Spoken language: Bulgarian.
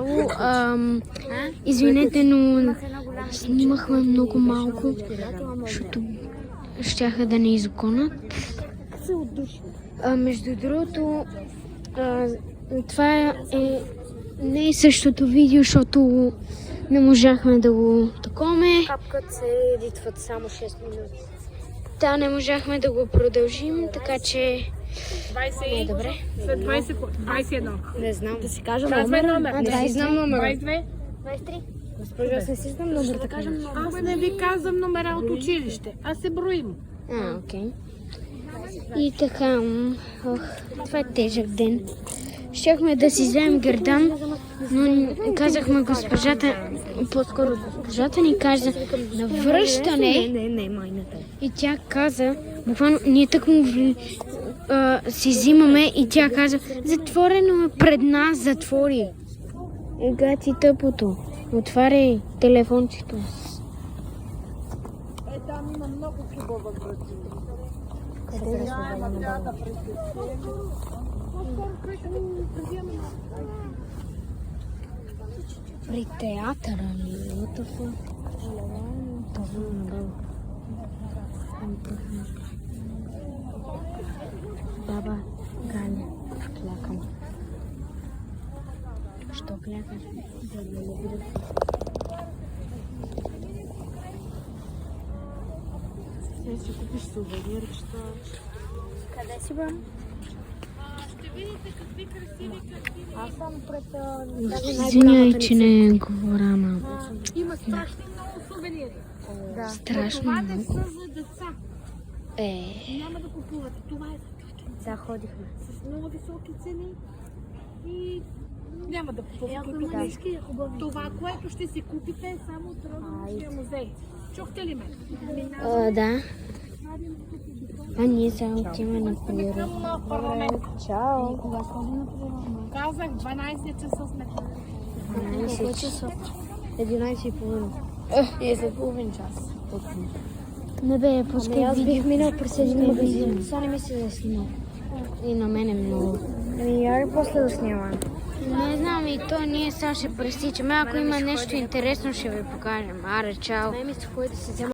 начало. Извинете, но снимахме много малко, защото щяха да ни изгонят. Между другото, това не е същото видео, защото не можахме да го таковаме. Капкът се едитват само 6 минути. Да, не можахме да го продължим, така че... 20, добре. След 21. Не знам. Да си кажа Казвай номер. Не си знам номера. 22. 23. Госпожо, аз не си знам номер, да кажем номер. Аз не ви казвам номера от училище. Аз се броим. Окей. И така, това е тежък ден. Щяхме да си вземем гердан, но казахме по-скоро госпожата ни каза на връщане. Не, майната. И тя каза, буквално ние тъкмо си взимаме и тя каза, затворено е пред нас, затвори. Гати тъпото, отваряй телефончето. Там има много хубава градина. Къде При театъра ли? What the fuck? Баба Галя, клякам. Що клякаш? Да не буду. Сега си купиш сувенирчета. Къде си, бе? Ще видите какви красиви картини. Аз съм пред... Извинявай, че не говоря малко. Има страшно много сувенири. Да. Страшно Това не много. са за деца. Няма да купувате. Това е за чученца. Да, ходихме. С много високи цени и няма да купувате. Това, което ще си купите е само от Розовия музей. Чухте ли ме? Да. А ние сега отиваме на природа. Към парламент. Чао. Казах 12 часа сме. 12 часа. 11 и половина. И след половин час. Не бе, пускай Аз видео. бих минал през един магазин. Сега не мисля да снимам. И на мен е много. Я ли после да снимам? Не знам, и то ние сега ще пресичаме. Ако има нещо интересно, ще ви покажем. Аре, чао. Ме ми се ходи да се взема